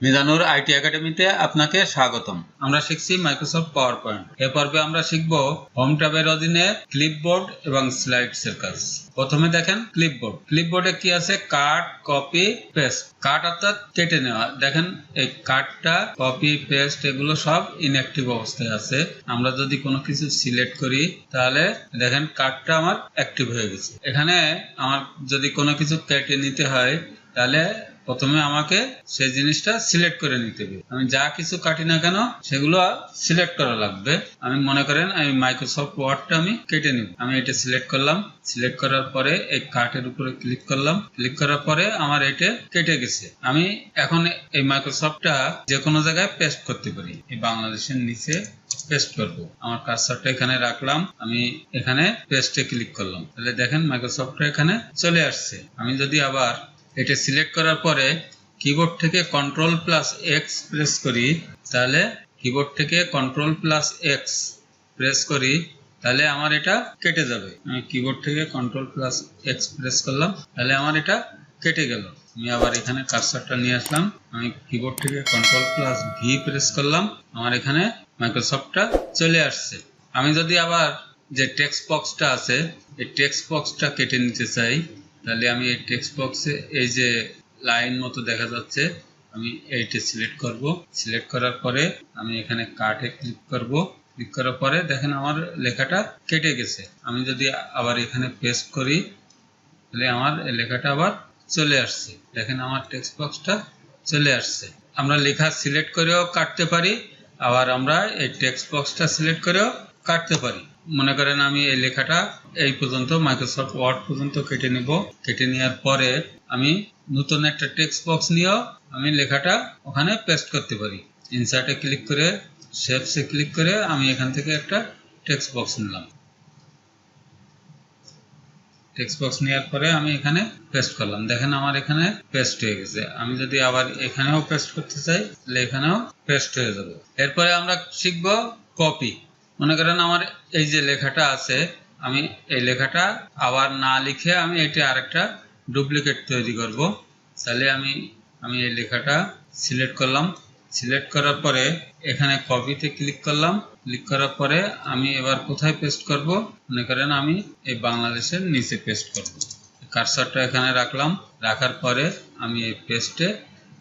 Mizanur IT একাডেমিতে আপনাকে স্বাগতম। আমরা শিখছি মাইক্রোসফট পাওয়ার পয়েন্ট। এ পর্বে আমরা শিখব হোম ট্যাবের অধীনে ক্লিপবোর্ড এবং স্লাইডসের কাজ। প্রথমে দেখেন ক্লিপবোর্ড। ক্লিপবোর্ডে কি আছে? কাট, কপি, পেস্ট। কাট অর্থাৎ কেটে নেওয়া। দেখেন এই কাটটা, কপি, পেস্ট এগুলো সব ইনঅ্যাক্টিভ অবস্থায় আছে। আমরা যদি কোনো কিছু সিলেক্ট করি তাহলে দেখেন কাটটা আমার অ্যাক্টিভ হয়ে গেছে। এখানে আমার যদি কোনো কিছু কেটে নিতে হয় তাহলে প্রথমে আমাকে সেই জিনিসটা সিলেক্ট করে নিতে হবে। আমি যা কিছু কাটি না কেন সেগুলো সিলেক্ট করা লাগবে। আমি মনে করেন আমি মাইক্রোসফট ওয়ার্ডটা আমি কেটে নিব। আমি এটা সিলেক্ট করলাম। সিলেক্ট করার পরে এই কাটের উপরে ক্লিক করলাম। ক্লিক করার পরে আমার এটা কেটে গেছে। আমি এখন এই মাইক্রোসফটটা যে কোনো জায়গায় পেস্ট করতে পারি। এই বাংলাদেশের নিচে পেস্ট করব। আমার কার্সারটা এখানে রাখলাম। আমি এখানে পেস্টে ক্লিক করলাম। তাহলে দেখেন মাইক্রোসফটটা এখানে চলে আসছে। আমি যদি আবার এটা সিলেক্ট করার পরে কিবোর্ড থেকে Ctrl+X প্রেস করি তাহলে কিবোর্ড থেকে Ctrl+X প্রেস করি তাহলে আমার এটা কেটে যাবে। আমি কিবোর্ড থেকে Ctrl+X প্রেস করলাম তাহলে আমার এটা কেটে গেল। আমি আবার এখানে কার্সারটা নিয়ে আসলাম। আমি কিবোর্ড থেকে Ctrl+V প্রেস করলাম। আমার এখানে মাইক্রোসফটটা চলে আসছে। আমি যদি আবার যে টেক্সট বক্সটা আছে এই টেক্সট বক্সটা কেটে নিতে চাই তাহলে আমি এই টেক্সট বক্সে এই যে লাইন মতো দেখা যাচ্ছে আমি এইটা সিলেক্ট করব। সিলেক্ট করার পরে আমি এখানে কাটে ক্লিক করব। ক্লিক করার পরে দেখেন আমার লেখাটা কেটে গেছে। আমি যদি আবার এখানে পেস্ট করি তাহলে আমার লেখাটা আবার চলে আসছে। দেখেন আমার টেক্সট বক্সটা চলে আসছে। আমরা লেখা সিলেক্ট করেও কাটতে পারি, আবার আমরা এই টেক্সট বক্সটা সিলেক্ট করেও কাটতে পারি। মনে করেন আমি এই লেখাটা এই পর্যন্ত মাইক্রোসফট ওয়ার্ড পর্যন্ত কেটে নেব। কেটে নেওয়ার পরে আমি নতুন একটা টেক্সট বক্স নিয়েও আমি লেখাটা ওখানে পেস্ট করতে পারি। ইনসার্টে ক্লিক করে শেপসে ক্লিক করে আমি এখান থেকে একটা টেক্সট বক্স নিলাম। টেক্সট বক্স নেওয়ার পরে আমি এখানে পেস্ট করলাম। দেখেন আমার এখানে পেস্ট হয়ে গেছে। আমি যদি আবার এখানেও পেস্ট করতে চাই তাহলে এখানেও পেস্ট হয়ে যাবে। এরপরে আমরা শিখব কপি। মনে করেন আমার এই যে লেখাটা আছে আমি এই লেখাটা আবার না লিখে আমি এটা আরেকটা ডুপ্লিকেট তৈরি করব। তাহলে আমি এই লেখাটা সিলেক্ট করলাম। সিলেক্ট করার পরে এখানে কপিতে ক্লিক করলাম। ক্লিক করার পরে আমি এবার কোথায় পেস্ট করব? মনে করেন আমি এই বাংলাদেশের নিচে পেস্ট করব। কার্সারটা এখানে রাখলাম। রাখার পরে আমি এই পেস্টে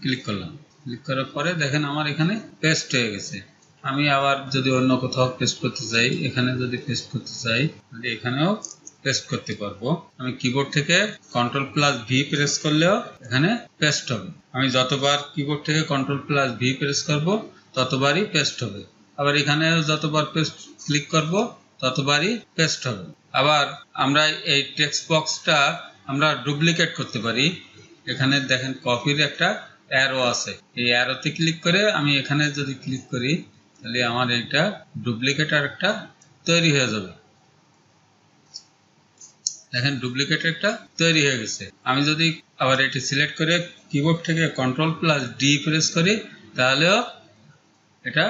ক্লিক করলাম। ক্লিক করার পরে দেখেন আমার এখানে পেস্ট হয়ে গেছে। আমি আবার যদি অন্য কোথাও পেস্ট করতে চাই, এখানে যদি পেস্ট করতে চাই তাহলে এখানেও পেস্ট করতে পারবো। আমি কিবোর্ড থেকে Ctrl+V প্রেস করলেও এখানে পেস্ট হবে। আমি যতবার কিবোর্ড থেকে Ctrl+V প্রেস করব ততবারই পেস্ট হবে। আবার এখানে যতবার পেস্ট ক্লিক করব ততবারই পেস্ট হবে। আবার আমরা এই টেক্সট বক্সটা আমরা ডুপ্লিকেট করতে পারি। এখানে দেখেন কপির একটা অ্যারো আছে। এই অ্যারোতে ক্লিক করে আমি এখানে যদি ক্লিক করি তাহলে আমার এইটা ডুপ্লিকেট আর একটা তৈরি হয়ে যাবে। দেখেন ডুপ্লিকেট একটা তৈরি হয়ে গেছে। আমি যদি আবার এটি সিলেক্ট করে কিবোর্ড থেকে Ctrl+D প্রেস করি তাহলেও এটা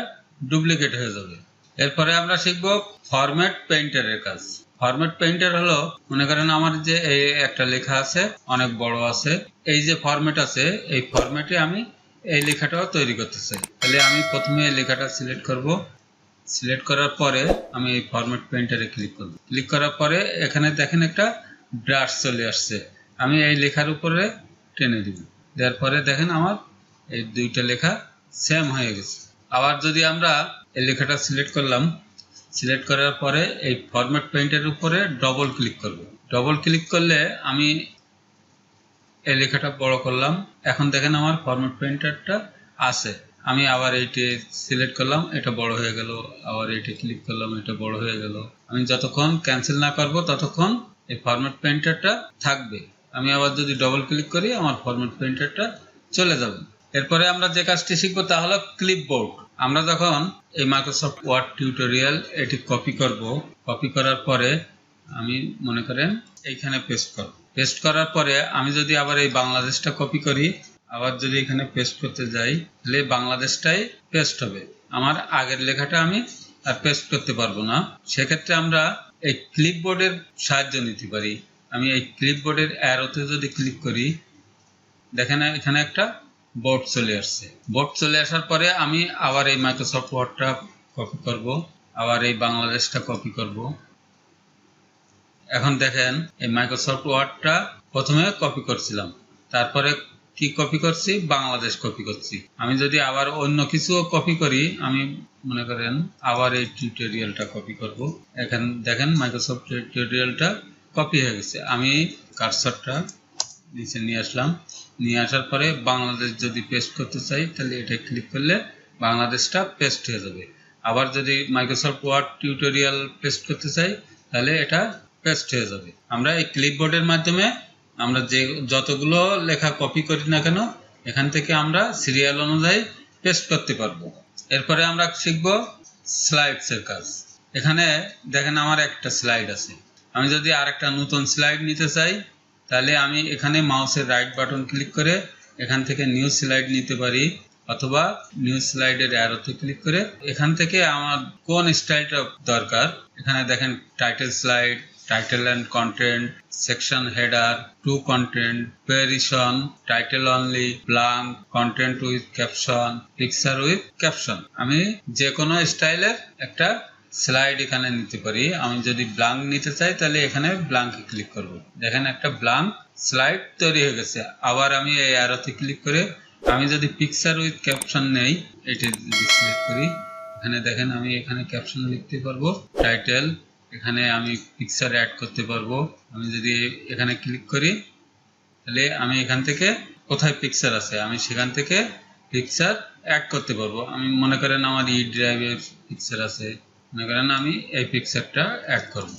ডুপ্লিকেট হয়ে যাবে। এরপরে আমরা শিখব ফরম্যাট পেইন্টারের কাজ। ফরম্যাট পেইন্টার হলো মনে করেন আমার যে এই একটা লেখা আছে অনেক বড় আছে, এই যে ফরম্যাট আছে এই ফরম্যাটে আমি এই লেখাটাও তৈরি করতে চাই। তাহলে আমি প্রথমে এই লেখাটা সিলেক্ট করব। সিলেক্ট করার পরে আমি এই ফরম্যাট পেইন্টারে ক্লিক করব। ক্লিক করার পরে এখানে দেখেন একটা ব্রাশ চলে আসছে। আমি এই লেখার উপরে টেনে দিব। দেওয়ার পরে দেখেন আমার এই দুইটা লেখা সেম হয়ে গেছে। আবার যদি আমরা এই লেখাটা সিলেক্ট করলাম, সিলেক্ট করার পরে এই ফরম্যাট পেইন্টের উপরে ডবল ক্লিক করব। ডবল ক্লিক করলে আমি এই লেখাটা বড় করলাম। এখন দেখেন আমার ফরম্যাট পেইন্টারটা আছে। আমি আবার এইটি সিলেক্ট করলাম, এটা বড় হয়ে গেল। আবার এইটি ক্লিক করলাম, এটা বড় হয়ে গেল। আমি যতক্ষণ ক্যান্সেল না করব ততক্ষণ এই ফরম্যাট পেইন্টারটা থাকবে। আমি আবার যদি ডবল ক্লিক করি আমার ফরম্যাট পেইন্টারটা চলে যাবে। এরপরে আমরা যে কাজটি শিখবো তা হলো ক্লিপবোর্ড। আমরা যখন এই মাইক্রোসফট ওয়ার্ড টিউটোরিয়াল এটি কপি করব, কপি করার পরে আমি মনে করেন এইখানে পেস্ট করব। পেস্ট করার পরে আমি যদি আবার এই বাংলাদেশটা কপি করি, আবার যদি এখানে পেস্ট করতে যাই তাহলে বাংলাদেশটাই পেস্ট হবে। আমার আগের লেখাটা আমি আর পেস্ট করতে পারবো না। সেক্ষেত্রে আমরা এই ক্লিপবোর্ডের সাহায্য নিতে পারি। আমি এই ক্লিপবোর্ডের অ্যারোতে যদি ক্লিক করি দেখেন এখানে একটা বোর্ড চলে আসছে। বোর্ড চলে আসার পরে আমি আবার এই মাইক্রোসফট ওয়ার্ডটা কপি করব, আবার এই বাংলাদেশটা কপি করব। এখন দেখেন এই মাইক্রোসফট ওয়ার্ডটা প্রথমে কপি করছিলাম, তারপরে কি কপি করছি, বাংলাদেশ কপি করছি। আমি যদি আবার অন্য কিছু কপি করি, আমি মনে করেন আবার এই টিউটোরিয়ালটা কপি করব। এখন দেখেন মাইক্রোসফট টিউটোরিয়ালটা কপি হয়ে গেছে। আমি কার্সরটা নিচে নিয়ে আসলাম, নিয়ে আসার পরে বাংলাদেশ যদি পেস্ট করতে চাই তাহলে এটা ক্লিক করলে বাংলাদেশটা পেস্ট হয়ে যাবে। আবার যদি মাইক্রোসফট ওয়ার্ড টিউটোরিয়াল পেস্ট করতে চাই তাহলে এটা পেস্ট হয়ে যাবে। আমরা এই ক্লিপবোর্ডের মাধ্যমে আমরা যে যতগুলো লেখা কপি করি না কেন, এখান থেকে আমরা সিরিয়াল অনুযায়ী পেস্ট করতে পারবো। এরপরে আমরা শিখব স্লাইডসের কাজ। এখানে দেখেন আমার একটা স্লাইড আছে, আমি যদি আরেকটা নতুন স্লাইড নিতে চাই তাহলে আমি এখানে মাউসের রাইট বাটন ক্লিক করে এখান থেকে নিউ স্লাইড নিতে পারি, অথবা নিউ স্লাইডের অ্যারোতে ক্লিক করে এখান থেকে আমার কোন স্টাইলটা দরকার, এখানে দেখেন title slide, title and content, section header, two content, comparison, title only, blank, content with caption, picture with caption. আমি যে কোনো স্টাইলের একটা স্লাইড এখানে নিতে পারি। আমি যদি ব্লাঙ্ক নিতে চাই তাহলে এখানে ব্লাঙ্কে ক্লিক করব। দেখেন একটা ব্লাঙ্ক স্লাইড তৈরি হয়ে গেছে। আবার আমি এই অ্যারোতে ক্লিক করে আমি যদি পিকচার উইথ ক্যাপশন নেই, এটা যদি সিলেক্ট করি, এখানে দেখেন আমি এখানে ক্যাপশন লিখতে পারবো, টাইটেল, এখানে আমি পিকচার অ্যাড করতে পারবো। আমি যদি এখানে ক্লিক করি তাহলে আমি এখান থেকে কোথায় পিকচার আছে আমি সেখান থেকে পিকচার অ্যাড করতে পারবো। আমি মনে করেন আমার ই ড্রাইভের পিকচার আছে, মনে করেন আমি এই পিকচারটা অ্যাড করব।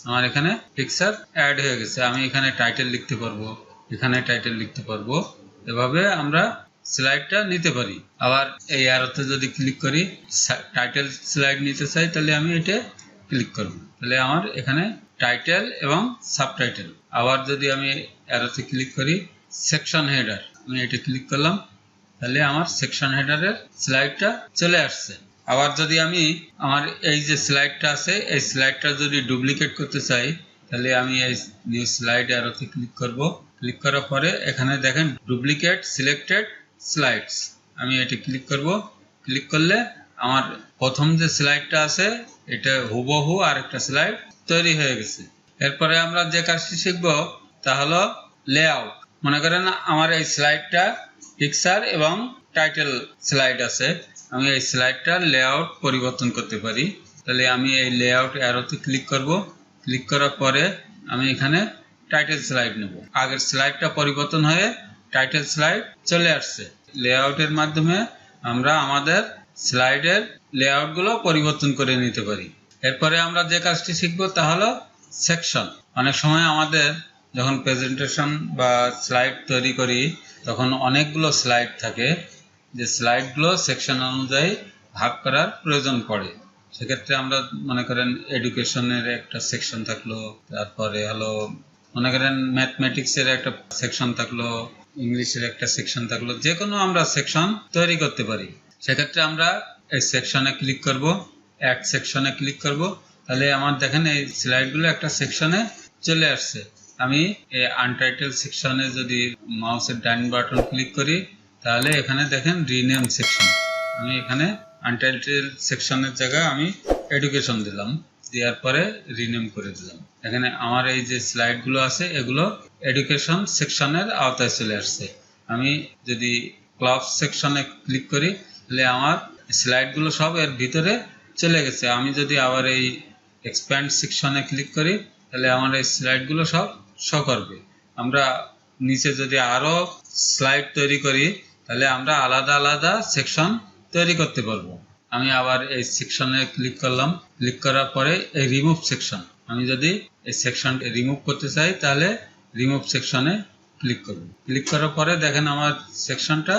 আমার এখানে পিকচার অ্যাড হয়ে গেছে। আমি এখানে টাইটেল লিখতে পারবো, এখানে টাইটেল লিখতে পারবো। এভাবে আমরা স্লাইডটা নিতে পারি। আবার এই অ্যারোতে যদি ক্লিক করি, টাইটেল স্লাইড নিতে চাই তাহলে আমি এটা ক্লিক করব, তাহলে আমার এখানে টাইটেল এবং সাবটাইটেল। আবার যদি আমি অ্যারোতে ক্লিক করি, সেকশন হেডার, আমি এটা ক্লিক করলাম, তাহলে আমার সেকশন হেডারের স্লাইডটা চলে আসছে। আবার যদি আমি আমার এই যে স্লাইডটা আছে এই স্লাইডটা যদি ডুপ্লিকেট করতে চাই তাহলে আমি এই নিউ স্লাইড অ্যারোতে ক্লিক করব। ক্লিক করার পরে এখানে দেখেন ডুপ্লিকেট সিলেক্টেড স্লাইডস, আমি এটি ক্লিক করব। ক্লিক করলে আমার প্রথম যে স্লাইডটা আছে এটা হুবহু আরেকটা স্লাইড তৈরি হয়ে গেছে। এরপরে আমরা যে কাজটি শিখব তা হলো লেআউট। মনে করেন আমার এই স্লাইডটা পিকচার এবং টাইটেল স্লাইড আছে, আমি এই স্লাইডটার লেআউট পরিবর্তন করতে পারি। তাহলে আমি এই লেআউট অ্যারোতে ক্লিক করব। ক্লিক করার পরে আমি এখানে টাইটেল স্লাইড নেব। আগের স্লাইডটা পরিবর্তন হয়ে টাইটেল স্লাইড চলে আসছে। লেআউটের মাধ্যমে আমরা আমাদের স্লাইডের লেআউটগুলো পরিবর্তন করে নিতে পারি। এরপরে আমরা যে কাজটি শিখব তা হলো সেকশন। অনেক সময় আমাদের যখন প্রেজেন্টেশন বা স্লাইড তৈরি করি তখন অনেকগুলো স্লাইড থাকে, যে স্লাইডগুলো সেকশন অনুযায়ী ভাগ করার প্রয়োজন পড়ে। সেক্ষেত্রে আমরা মনে করেন এডুকেশনের একটা সেকশন থাকলো, তারপরে হলো মনে করেন ম্যাথমেটিক্সের একটা সেকশন থাকলো, ইংলিশের একটা সেকশন থাকলো, যে কোনো আমরা সেকশন তৈরি করতে পারি। সেক্ষেত্রে আমরা এই সেকশনে ক্লিক করব, অ্যাড সেকশনে ক্লিক করব, তাহলে আমার দেখেন এই স্লাইডগুলো একটা সেকশনে চলে আসছে। আমি এই আনটাইটেল সেকশনে যদি মাউসের ডান বাটন ক্লিক করি তাহলে এখানে দেখেন রিনেম সেকশন, আমি এখানে আনটাইটেল সেকশনের জায়গায় আমি এডুকেশন দিলাম, দেওয়ার পরে রিনেম করে দিলাম। এখানে আমার এই যে স্লাইডগুলো আছে এগুলো এডুকেশন সেকশনের আওতায় চলে আসছে। আমি যদি ক্লাব সেকশনে ক্লিক করি তাহলে আমার স্লাইডগুলো সব এর ভিতরে চলে গেছে। আমি যদি আবার এই এক্সপ্যান্ড সেকশনে ক্লিক করি তাহলে আমার এই স্লাইডগুলো সব শো করবে। আমরা নিচে যদি আরো স্লাইড তৈরি করি তাহলে আমরা আলাদা আলাদা সেকশন তৈরি করতে পারবো। আমি আবার এই সেকশনে ক্লিক করলাম। ক্লিক করার পরে এই রিমুভ সেকশন, আমি যদি এই সেকশনটা রিমুভ করতে চাই তাহলে রিমুভ সেকশনে ক্লিক করব। ক্লিক করার পরে দেখেন আমার সেকশনটা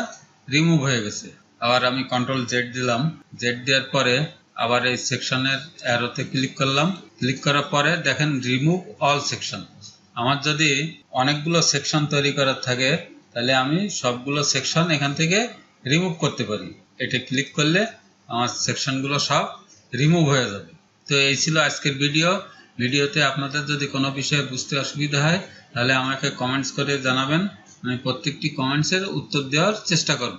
রিমুভ হয়ে গেছে। আবার আমি কন্ট্রোল জেড দিলাম, জেড দেওয়ার পরে আবার এই সেকশনের অ্যারোতে ক্লিক করলাম। ক্লিক করার পরে দেখেন রিমুভ অল সেকশন। আমার যদি অনেকগুলো সেকশন তৈরি করার থাকে তাহলে আমি সবগুলো সেকশন এখান থেকে রিমুভ করতে পারি। এটা ক্লিক করলে আমার সেকশনগুলো সব রিমুভ হয়ে যাবে। তো এই ছিল আজকের ভিডিওতে আপনাদের যদি কোনো বিষয়ে বুঝতে অসুবিধা হয় তাহলে আমাকে কমেন্টস করে জানাবেন। আমি প্রত্যেকটি কমেন্টসের উত্তর দেওয়ার চেষ্টা করব।